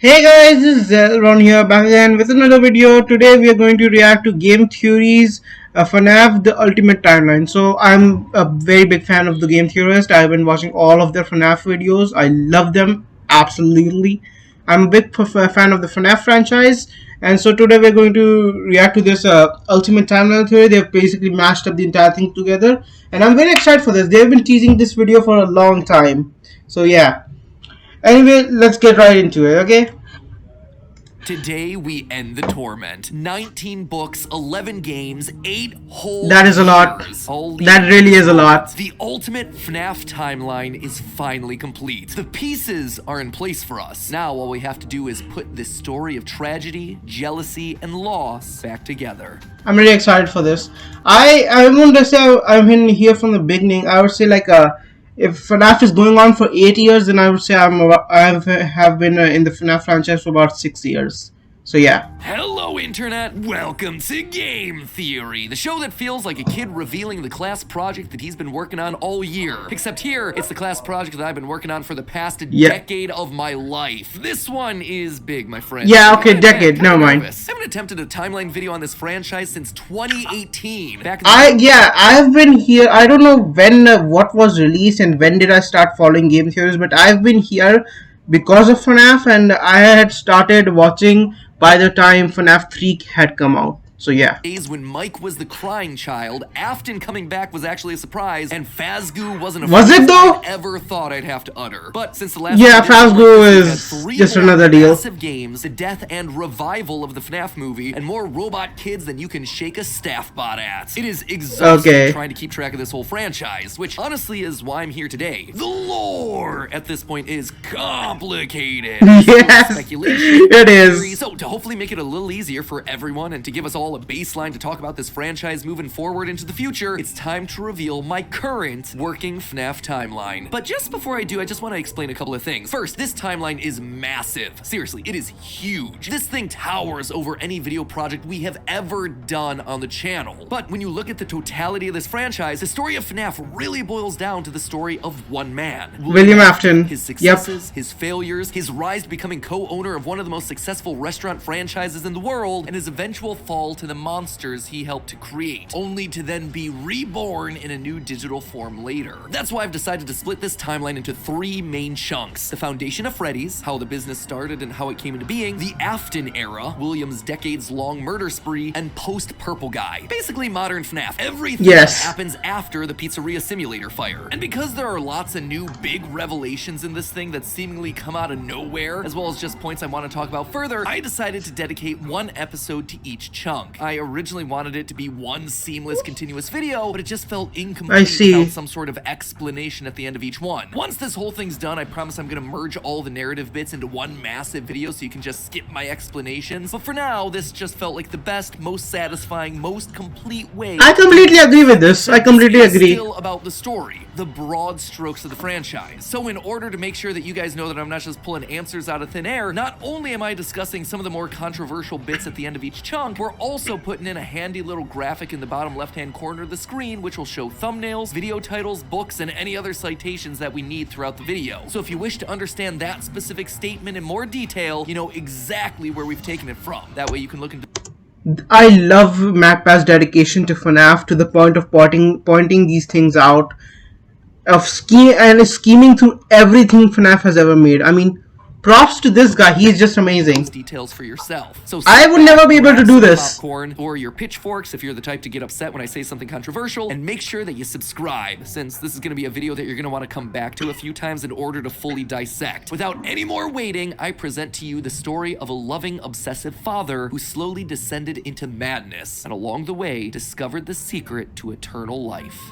Hey guys, this is Zelron here back again with another video. Today we are going to react to Game Theory's FNAF The Ultimate Timeline. So I'm a very big fan of the Game Theorist. I've been watching all of their FNAF videos. I love them absolutely. I'm a big fan of the FNAF franchise. And so today we're going to react to this Ultimate Timeline Theory. They've basically mashed up the entire thing together. And I'm very excited for this. They've been teasing this video for a long time. So yeah. Anyway, let's get right into it, okay? Today we end the torment. 19 books, 11 games, 8 whole That is a lot. years. That really is a lot. The ultimate FNAF timeline is finally complete. The pieces are in place for us. Now all we have to do is put this story of tragedy, jealousy, and loss back together. I'm really excited for this. I wouldn't say I'm in here from the beginning. I would say if FNAF is going on for 8 years, then I would say have been in the FNAF franchise for about 6 years. So yeah. Hello Internet, welcome to Game Theory, the show that feels like a kid revealing the class project that he's been working on all year. Except here, it's the class project that I've been working on for the past decade of my life. This one is big, my friend. Yeah, okay, decade, never mind. I haven't attempted a timeline video on this franchise since 2018. I've been here. I don't know when what was released and when did I start following game theories, but I've been here because of FNAF, and I had started watching by the time FNAF 3 had come out. So yeah. Days when Mike was the crying child, Afton coming back was actually a surprise, and Fazgoo wasn't a Was it though? I ever thought I'd have to utter. But since the last Fazgoo is just another deal. Massive games, the death and revival of the FNAF movie, and more robot kids than you can shake a staff bot at. It is exhausting trying to keep track of this whole franchise, which honestly is why I'm here today. The lore at this point is complicated. Yes, speculation, it is. So to hopefully make it a little easier for everyone and to give us all a baseline to talk about this franchise moving forward into the future, it's time to reveal my current working FNAF timeline. But just before I do, I just want to explain a couple of things. First, this timeline is massive. Seriously, it is huge. This thing towers over any video project we have ever done on the channel. But when you look at the totality of this franchise, the story of FNAF really boils down to the story of one man. William Afton. His successes, his failures, his rise to becoming co-owner of one of the most successful restaurant franchises in the world, and his eventual fall to the monsters he helped to create, only to then be reborn in a new digital form later. That's why I've decided to split this timeline into 3 main chunks. The foundation of Freddy's, how the business started and how it came into being, the Afton era, William's decades-long murder spree, and post-Purple Guy. Basically modern FNAF. Everything that happens after the pizzeria simulator fire. And because there are lots of new big revelations in this thing that seemingly come out of nowhere, as well as just points I want to talk about further, I decided to dedicate one episode to each chunk. I originally wanted it to be one seamless, continuous video, but it just felt incomplete without some sort of explanation at the end of each one. Once this whole thing's done, I promise I'm gonna merge all the narrative bits into one massive video so you can just skip my explanations. But for now, this just felt like the best, most satisfying, most complete way. I completely agree with this. I completely agree. Still about the story, the broad strokes of the franchise. So in order to make sure that you guys know that I'm not just pulling answers out of thin air, not only am I discussing some of the more controversial bits at the end of each chunk, we're also putting in a handy little graphic in the bottom left-hand corner of the screen, which will show thumbnails, video titles, books, and any other citations that we need throughout the video. So if you wish to understand that specific statement in more detail, you know exactly where we've taken it from. That way you can look into... I love MacPa's dedication to FNAF to the point of pointing these things out, of scheming through everything FNAF has ever made. I mean, props to this guy. He's just amazing. Details for yourself. So I would never be able to do this. Popcorn or your pitchforks if you're the type to get upset when I say something controversial, and make sure that you subscribe, since this is going to be a video that you're going to want to come back to a few times in order to fully dissect. Without any more waiting, I present to you the story of a loving, obsessive father who slowly descended into madness, and along the way discovered the secret to eternal life.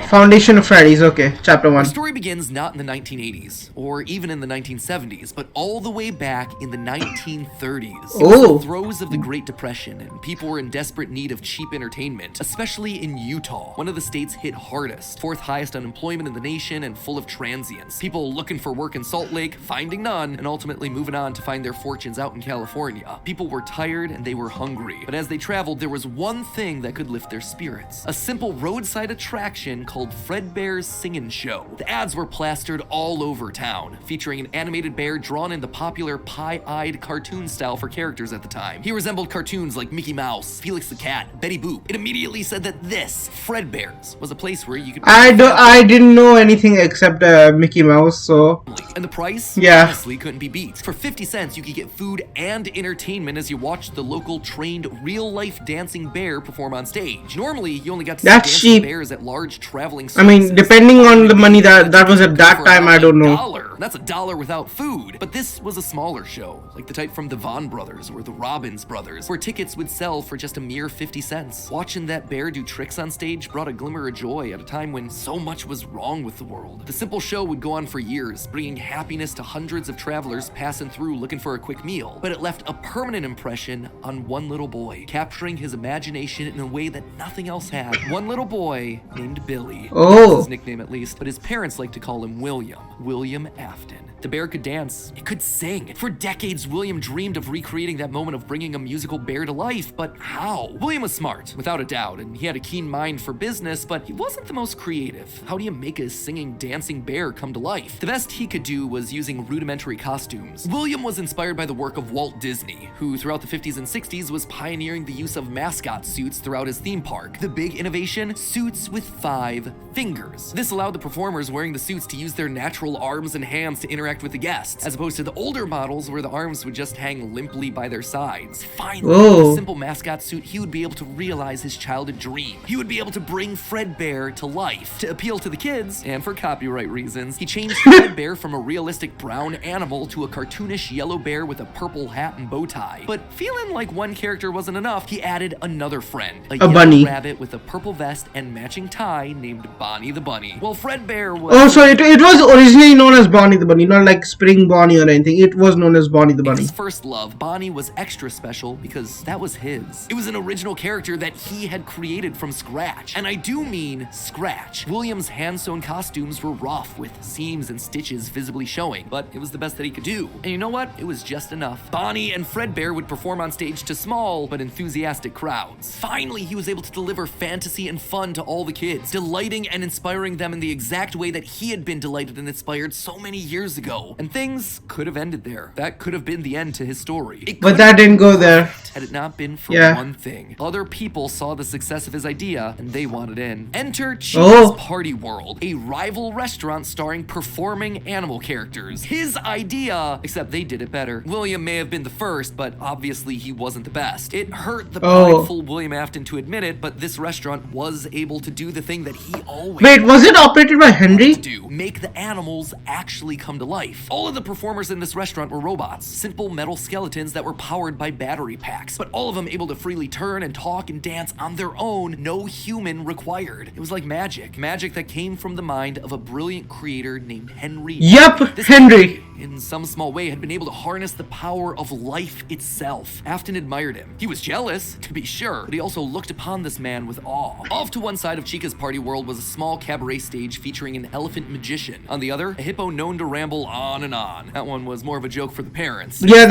Foundation of Freddy's, okay, chapter 1. The story begins not in the 1980s, or even in the 1970s, but all the way back in the 1930s. It was the throes of the Great Depression, and people were in desperate need of cheap entertainment, especially in Utah, one of the states hit hardest, 4th highest unemployment in the nation, and full of transients. People looking for work in Salt Lake, finding none, and ultimately moving on to find their fortunes out in California. People were tired and they were hungry, but as they traveled, there was one thing that could lift their spirits. A simple roadside attraction called called Fredbear's Singin' Show. The ads were plastered all over town, featuring an animated bear drawn in the popular pie-eyed cartoon style for characters at the time. He resembled cartoons like Mickey Mouse, Felix the Cat, Betty Boop. It immediately said that this, Fredbear's, was a place where you could... I didn't know anything except Mickey Mouse, so... And the price? Yeah. Honestly, couldn't be beat. For 50 cents, you could get food and entertainment as you watched the local trained real-life dancing bear perform on stage. Normally, you only got to see That's dancing cheap. bears at large traveling I mean, circuses. depending on the money that was at that time, I don't know. $1. That's $1 without food. But this was a smaller show, like the type from the Von Brothers or the Robbins Brothers, where tickets would sell for just a mere 50 cents. Watching that bear do tricks on stage brought a glimmer of joy at a time when so much was wrong with the world. The simple show would go on for years, bringing happiness to hundreds of travelers passing through looking for a quick meal. But it left a permanent impression on one little boy, capturing his imagination in a way that nothing else had. One little boy named Billy. Oh. That's his nickname at least, but his parents like to call him William Afton. The bear could dance, it could sing. For decades, William dreamed of recreating that moment of bringing a musical bear to life, but how? William was smart, without a doubt, and he had a keen mind for business, but he wasn't the most creative. How do you make a singing, dancing bear come to life? The best he could do was using rudimentary costumes. William was inspired by the work of Walt Disney, who throughout the 50s and 60s was pioneering the use of mascot suits throughout his theme park. The big innovation? Suits with 5 fingers. This allowed the performers wearing the suits to use their natural arms and hands to interact with the guests, as opposed to the older models where the arms would just hang limply by their sides. Finally, with a simple mascot suit, he would be able to realize his childhood dream. He would be able to bring Fredbear to life. To appeal to the kids, and for copyright reasons, he changed Fredbear from a realistic brown animal to a cartoonish yellow bear with a purple hat and bow tie. But feeling like one character wasn't enough, he added another friend, a yellow bunny. rabbit with a purple vest and matching tie named Bonnie the Bunny. Well, Fredbear was... Oh, so it was originally known as Bonnie the Bunny, not like Spring Bonnie or anything. It was known as Bonnie the Bunny. His first love, Bonnie was extra special because that was his. It was an original character that he had created from scratch. And I do mean scratch. William's hand-sewn costumes were rough with seams and stitches visibly showing, but it was the best that he could do. And you know what? It was just enough. Bonnie and Fredbear would perform on stage to small but enthusiastic crowds. Finally, he was able to deliver fantasy and fun to all the kids, delighting and inspiring them in the exact way that he had been delighted and inspired so many years ago. And things could have ended there. That could have been the end to his story. But that didn't go there. Had it not been for Yeah. one thing. Other people saw the success of his idea, and they wanted in. Enter Chica's Party World, a rival restaurant starring performing animal characters. His idea, except they did it better. William may have been the first, but obviously he wasn't the best. It hurt the prideful William Afton to admit it, but this restaurant was able to do the thing that he always... Wait, was it operated by Henry? ...do. Make the animals actually come to life. All of the performers in this restaurant were robots, simple metal skeletons that were powered by battery packs, but all of them able to freely turn and talk and dance on their own, no human required. It was like magic. Magic that came from the mind of a brilliant creator named Henry. Yep, This Henry. in some small way, had been able to harness the power of life itself. Afton admired him. He was jealous, to be sure, but he also looked upon this man with awe. Off to one side of Chica's Party World was a small cabaret stage featuring an elephant magician. On the other, a hippo known to ramble on and on. That one was more of a joke for the parents. Yeah,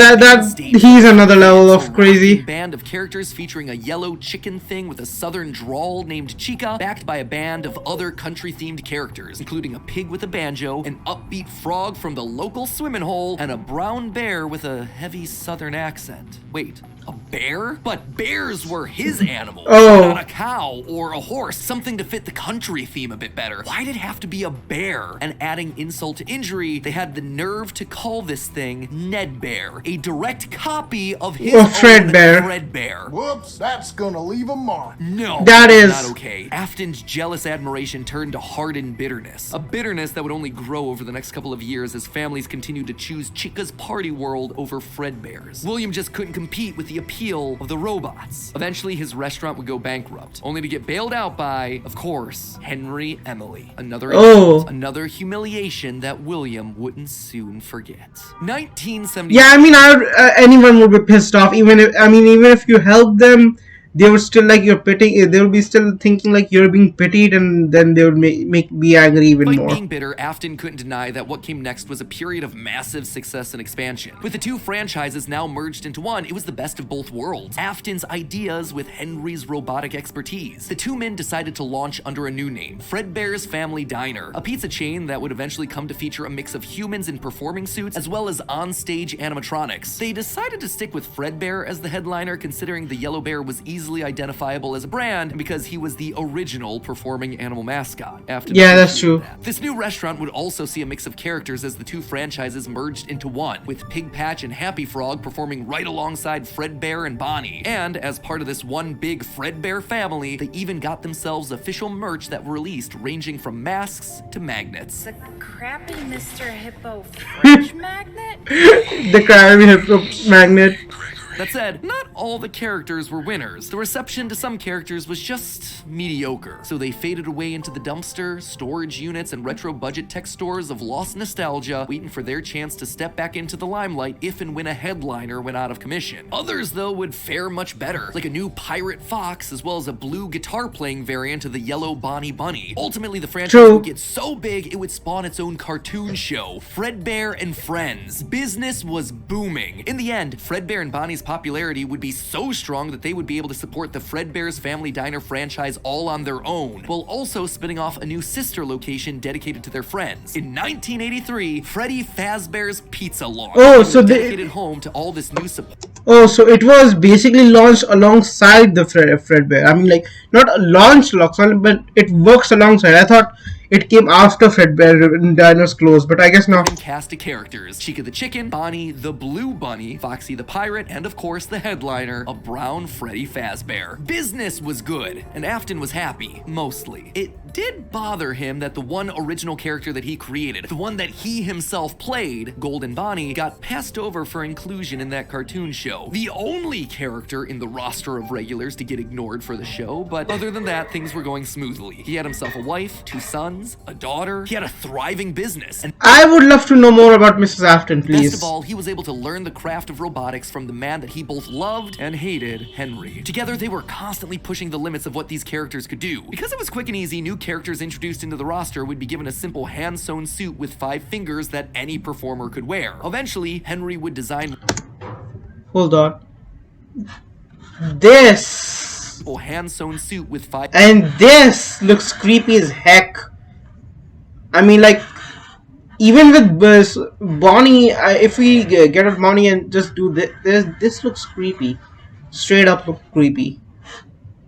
he's another level of crazy. A band of characters featuring a yellow chicken thing with a southern drawl named Chica, backed by a band of other country-themed characters, including a pig with a banjo, an upbeat frog from the local swimming hole, and a brown bear with a heavy southern accent. Wait, a bear? But bears were his animals, not a cow or a horse, something to fit the country theme a bit better. Why'd it have to be a bear? And adding insult to injury, they had the nerve to call this thing Ned Bear, a direct copy of his own Fredbear. Whoops, that's gonna leave a mark. No, that is not okay. Afton's jealous admiration turned to hardened bitterness, a bitterness that would only grow over the next couple of years as families continued to choose Chica's Party World over Fredbear's. William just couldn't compete with the appeal of the robots. Eventually, his restaurant would go bankrupt, only to get bailed out by, of course, Henry Emily. Another insult, another humiliation that William wouldn't soon forget. 1970. Yeah, I mean, anyone would be pissed off. Even if you help them, they would still like you're pity. They would be still thinking like you're being pitied, and then they would make be angry even Despite more. being bitter, Afton couldn't deny that what came next was a period of massive success and expansion. With the two franchises now merged into one, it was the best of both worlds. Afton's ideas with Henry's robotic expertise. The two men decided to launch under a new name, Fredbear's Family Diner, a pizza chain that would eventually come to feature a mix of humans in performing suits as well as on-stage animatronics. They decided to stick with Fredbear as the headliner, considering the yellow bear was easily identifiable as a brand and because he was the original performing animal mascot. Yeah, that's true. This new restaurant would also see a mix of characters as the two franchises merged into one, with Pig Patch and Happy Frog performing right alongside Fredbear and Bonnie. And as part of this one big Fredbear family, they even got themselves official merch that were released, ranging from masks to magnets. The crappy Mr. Hippo fridge magnet? The Krabby Hippo magnet. That said, not all the characters were winners. The reception to some characters was just mediocre, so they faded away into the dumpster, storage units, and retro budget tech stores of lost nostalgia, waiting for their chance to step back into the limelight if and when a headliner went out of commission. Others, though, would fare much better, like a new Pirate Fox, as well as a blue guitar-playing variant of the yellow Bonnie Bunny. Ultimately, the franchise True. would get so big, it would spawn its own cartoon show, Fredbear and Friends. Business was booming. In the end, Fredbear and Bonnie's popularity would be so strong that they would be able to support the Fredbear's Family Diner franchise all on their own, while also spinning off a new sister location dedicated to their friends. In 1983, Freddy Fazbear's Pizza launched. Oh, It so was they- dedicated home to all this new support. Oh, so it was basically launched alongside the Fredbear. I mean, like, not launched alongside, but it works alongside. I thought it came after Fredbear Diner's closed, but I guess not. Cast of characters: Chica the Chicken, Bonnie the Blue Bunny, Foxy the Pirate, and of course the headliner, a brown Freddy Fazbear. Business was good, and Afton was happy, mostly. It did bother him that the one original character that he created, the one that he himself played, Golden Bonnie, got passed over for inclusion in that cartoon show. The only character in the roster of regulars to get ignored for the show, but other than that, things were going smoothly. He had himself a wife, 2 sons, a daughter, he had a thriving business, and I would love to know more about Mrs. Afton, please. best of all, he was able to learn the craft of robotics from the man that he both loved and hated, Henry. Together, they were constantly pushing the limits of what these characters could do. Because it was quick and easy, new characters introduced into the roster would be given a simple hand-sewn suit with 5 fingers that any performer could wear. Eventually, Henry would design Hold on. This a hand-sewn suit with 5 and this looks creepy as heck. I mean, like, even with Bonnie, if we get rid of Bonnie and just do this looks creepy. Straight up look creepy.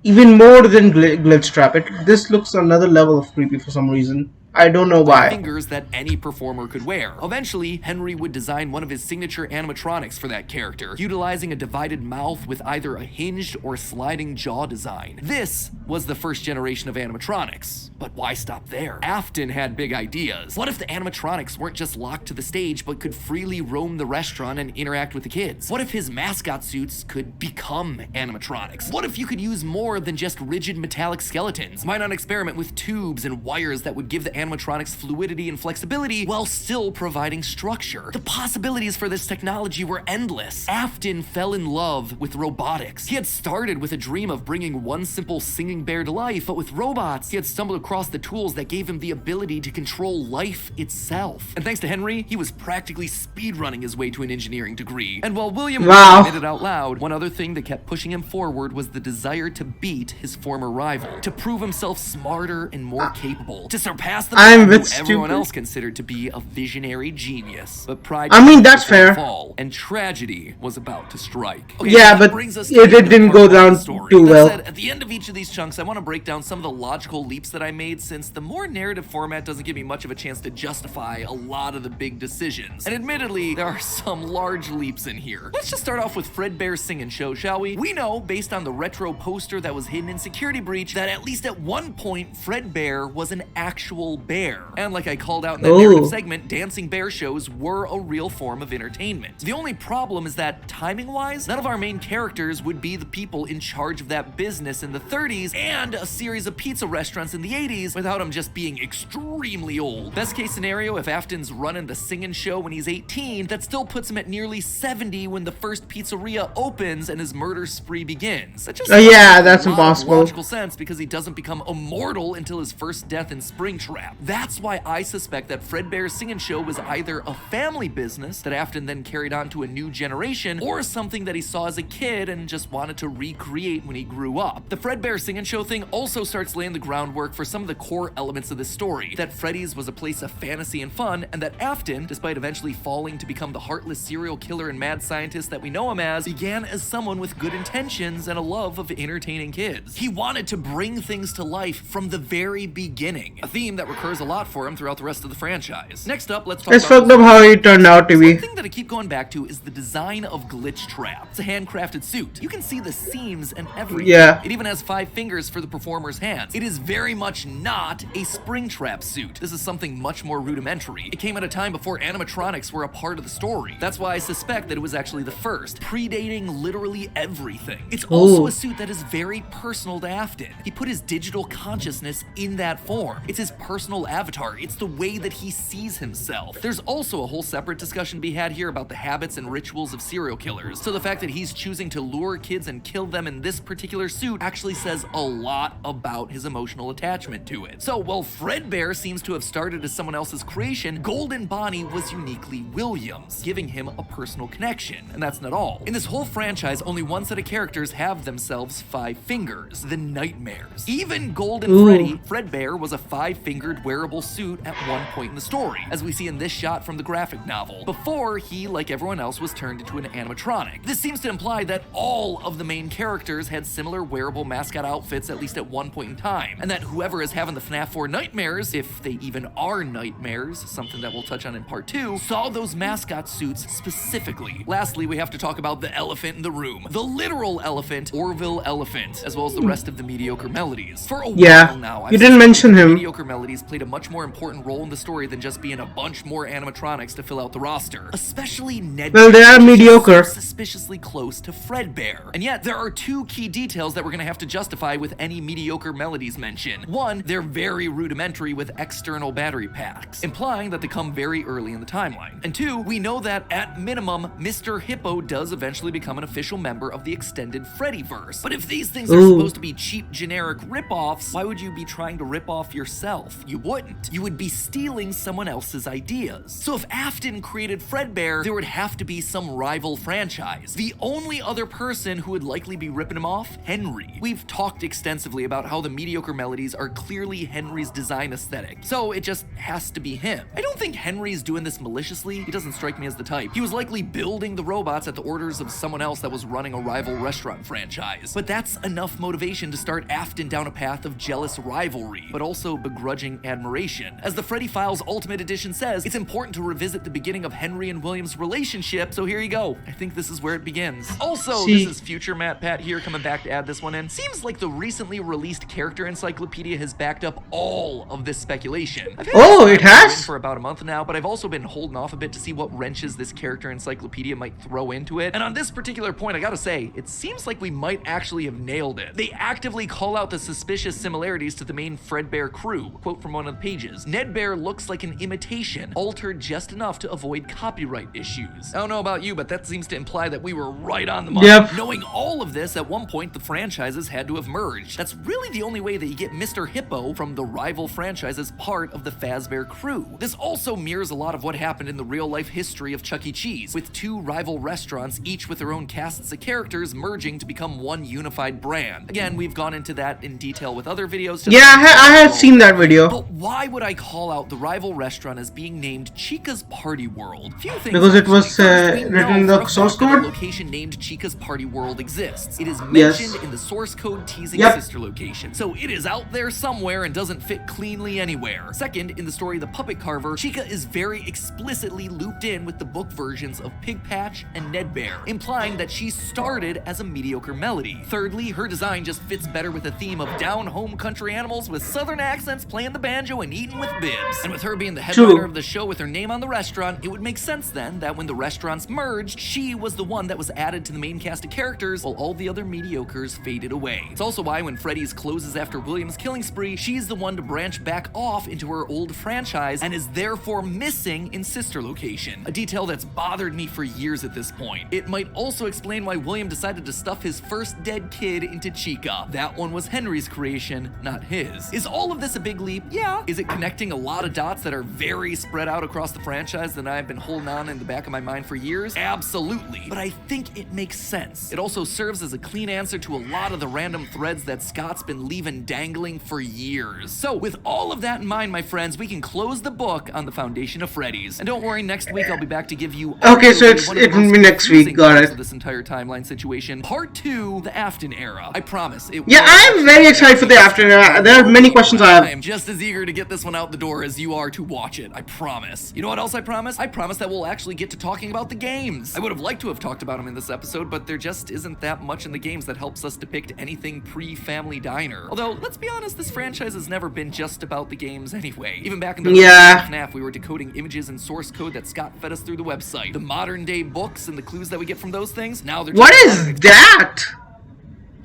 Even more than Glitch Trap. This looks another level of creepy for some reason. I don't know why. fingers that any performer could wear. Eventually, Henry would design one of his signature animatronics for that character, utilizing a divided mouth with either a hinged or sliding jaw design. This was the first generation of animatronics. But why stop there? Afton had big ideas. What if the animatronics weren't just locked to the stage, but could freely roam the restaurant and interact with the kids? What if his mascot suits could become animatronics? What if you could use more than just rigid metallic skeletons? Why not experiment with tubes and wires that would give the animatronics fluidity and flexibility while still providing structure? The possibilities for this technology were endless. Afton fell in love with robotics. He had started with a dream of bringing one simple singing bear to life, but with robots, he had stumbled across the tools that gave him the ability to control life itself. And thanks to Henry, he was practically speedrunning his way to an engineering degree. And while William Wow. admitted out loud, one other thing that kept pushing him forward was the desire to beat his former rival, to prove himself smarter and more capable, to surpass the I'm man a who bit everyone stupid. else considered to be a visionary genius. But pride I mean, that's took a fair. fall, and tragedy was about to strike. Okay, Yeah, that but brings us to it the end didn't of go part one of down the story. too That well. said, at the end of each of these chunks, I want to break down some of the logical leaps that I made, since the more narrative format doesn't give me much of a chance to justify a lot of the big decisions. And admittedly, there are some large leaps in here. Let's just start off with Fredbear's Singing Show, shall we? We know, based on the retro poster that was hidden in Security Breach, that at least at one point, Fredbear was an actual bear. And like I called out in that narrative Oh. segment, dancing bear shows were a real form of entertainment. The only problem is that, timing-wise, none of our main characters would be the people in charge of that business in the 30s and a series of pizza restaurants in the 80s without him just being extremely old. Best case scenario, if Afton's running the singing show when he's 18, that still puts him at nearly 70 when the first pizzeria opens and his murder spree begins. That just Yeah, that's a lot of impossible. logical sense because he doesn't become immortal until his first death in Springtrap. That's why I suspect that Fredbear's Singing Show was either a family business that Afton then carried on to a new generation, or something that he saw as a kid and just wanted to recreate when he grew up. The Fredbear Singing Show thing also starts laying the groundwork for some of the core elements of this story, that Freddy's was a place of fantasy and fun, and that Afton, despite eventually falling to become the heartless serial killer and mad scientist that we know him as, began as someone with good intentions and a love of entertaining kids. He wanted to bring things to life from the very beginning, a theme that recurs a lot for him throughout the rest of the franchise. Next up, let's talk It's about fucked up how it turned out to one be. thing that I keep going back to is the design of Glitch Trap. It's a handcrafted suit. You can see the seams and everything. Yeah. It even has 5 fingers for the performer's hands. It is very much not a Springtrap suit. This is something much more rudimentary. It came at a time before animatronics were a part of the story. That's why I suspect that it was actually the first, predating literally everything. It's also Ooh. a suit that is very personal to Afton. He put his digital consciousness in that form. It's his personal avatar. It's the way that he sees himself. There's also a whole separate discussion to be had here about the habits and rituals of serial killers. So the fact that he's choosing to lure kids and kill them in this particular suit actually says a lot about his emotional attachment to it. So while Fredbear seems to have started as someone else's creation, Golden Bonnie was uniquely Williams, giving him a personal connection. And that's not all. In this whole franchise, only one set of characters have themselves 5 fingers, the Nightmares. Even Golden Ooh. Freddy, Fredbear, was a 5-fingered wearable suit at one point in the story, as we see in this shot from the graphic novel, before he, like everyone else, was turned into an animatronic. This seems to imply that all of the main characters had similar wearable mascot outfits at least at one point in time, and that whoever is having the FNAF 4 nightmares, if they even are nightmares, something that we'll touch on in part 2, saw those mascot suits specifically. Lastly, we have to talk about the elephant in the room. The literal elephant, Orville Elephant, as well as the rest of the mediocre melodies. For a Yeah, while now, you didn't mention that him. mediocre melodies played a much more important role in the story than just being a bunch more animatronics to fill out the roster. Especially Ned. Well, they are which is mediocre. so suspiciously close to Fredbear. And yet, there are 2 key details that we're gonna have to justify with any mediocre melodies mention. One, they're very rudimentary with external battery packs, implying that they come very early in the timeline. And 2, we know that, at minimum, Mr. Hippo does eventually become an official member of the extended Freddyverse. But if these things are Ooh. supposed to be cheap, generic rip-offs, why would you be trying to rip off yourself? You wouldn't. You would be stealing someone else's ideas. So if Afton created Fredbear, there would have to be some rival franchise. The only other person who would likely be ripping him off? Henry. We've talked extensively about how the mediocre melodies are clearly Henry's design aesthetic, so it just has to be him. I don't think Henry's doing this maliciously. He doesn't strike me as the type. He was likely building the robots at the orders of someone else that was running a rival restaurant franchise. But that's enough motivation to start Afton down a path of jealous rivalry, but also begrudging admiration. As the Freddy Files Ultimate Edition says, it's important to revisit the beginning of Henry and William's relationship, so here you go. I think this is where it begins. Also, See. this is future Matt Pat here coming back to add this one in. Seems like the recently released character encyclopedia has backed up all of this speculation. I've had Oh, this it has? in for about a month now, but I've also been holding off a bit to see what wrenches this character encyclopedia might throw into it. And on this particular point, I gotta say, it seems like we might actually have nailed it. They actively call out the suspicious similarities to the main Fredbear crew. Quote from one of the pages: Ned Bear looks like an imitation, altered just enough to avoid copyright issues. I don't know about you, but that seems to imply that we were right on the money. Yep. Knowing all of this, at one point the franchises had to have merged. That's really the only way that you get Mr. Hippo from the rival franchise as part of the Fazbear crew. This also mirrors a lot of what happened in the real-life history of Chuck E. Cheese, with 2 rival restaurants, each with their own casts of characters, merging to become one unified brand. Again, we've gone into that in detail with other videos. Yeah, I had seen that video. But why would I call out the rival restaurant as being named Chica's Party World? Few things Because it was actually. First, we written in know the for a source fact that code? What? location named Chica's Party World exists. It is Yes. mentioned in the source code teasing Yep. sister location, so it is out there somewhere and doesn't fit cleanly anywhere. Second, in the story The Puppet Carver, Chica is very explicitly looped in with the book versions of Pig Patch and Ned Bear, implying that she started as a mediocre melody. Thirdly, her design just fits better with the theme of down-home country animals with southern accents playing the banjo and eating with bibs. And with her being the headliner True. of the show with her name on the restaurant, it would make sense then that when the restaurants merged, she was the one that was added to the main cast of characters while all the other mediocres faded away. It's also why when Freddy's closes after William's killing spree, she's the one to branch back off into her old franchise and is therefore missing in sister location, a detail that's bothered me for years at this point. It might also explain why William decided to stuff his first dead kid into Chica. That one was Henry's creation, not his. Is all of this a big leap? Yeah. Is it connecting a lot of dots that are very spread out across the franchise that I've been holding on in the back of my mind for years? Absolutely. But I think it makes sense. It also serves as a clean answer to a lot of the random threads that Scott's been leaving dangling for years. So with all of that in mind, my friends, we can close the book on the foundation of Freddy's. And don't worry, next week I'll be back to give you Okay, so arguably one of the it will most be next week. confusing Got parts it. of this entire timeline situation. Part 2, the Afton era. I promise. It Yeah, will I'm very excited for the Afton era. There are many questions I I have. am just as eager to get this one out the door as you are to watch it. I promise. You know what else I promise? I promise that we'll actually get to talking about the games. I would have liked to have talked about them in this episode, but there just isn't that much in the games that helps us depict anything pre-Family Diner. Although, let's be honest, this franchise has never been just about the games anyway. Even back in the Yeah. FNAF, we were decoding images and source code that Scott fed us through the website. The modern day books and the clues that we get from those things, now they're What just is that?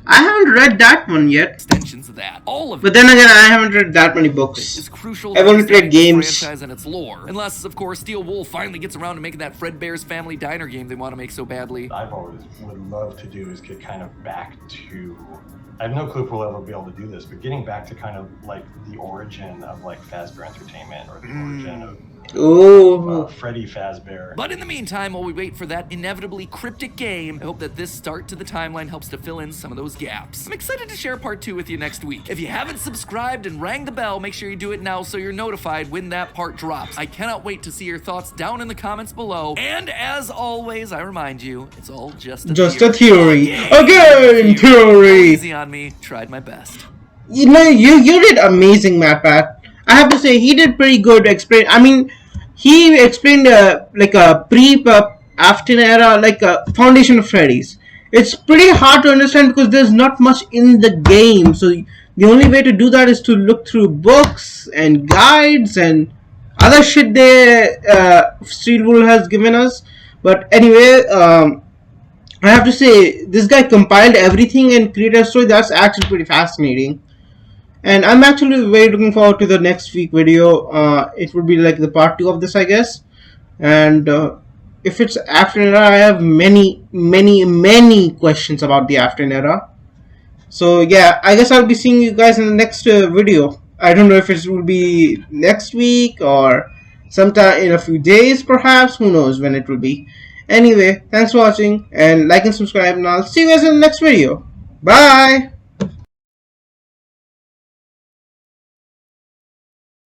I haven't read that one yet. extensions of that. All of But then again, I haven't read that many is books. crucial I've to only played understanding the games. franchise and its lore. Unless, of course, Steel Wool finally gets around to making that Fredbear's Family Diner game they want to make so badly. I've always would love to do is get kind of back to. I have no clue if we'll ever be able to do this, but getting back to kind of like the origin of like Fazbear Entertainment or the origin of Oh. Freddy Fazbear. But in the meantime, while we wait for that inevitably cryptic game, I hope that this start to the timeline helps to fill in some of those gaps. I'm excited to share part 2 with you next week. If you haven't subscribed and rang the bell, make sure you do it now so you're notified when that part drops. I cannot wait to see your thoughts down in the comments below. And as always, I remind you, it's all just a theory. Again, theory. Easy on me. Tried my best. You know, you did amazing, Matt Pat. I have to say, he did pretty good explain. I mean, he explained like a Afton era, like a foundation of Freddy's. It's pretty hard to understand because there's not much in the game. So the only way to do that is to look through books and guides and other shit Steel Wool has given us. But anyway, I have to say, this guy compiled everything and created a story that's actually pretty fascinating. And I'm actually very looking forward to the next week video. It would be like the part 2 of this, I guess. And if it's Afton era, I have many questions about the Afton era. So yeah, I guess I'll be seeing you guys in the next video. I don't know if it will be next week or sometime in a few days, perhaps. Who knows when it will be. Anyway, thanks for watching and like and subscribe, and I'll see you guys in the next video. Bye!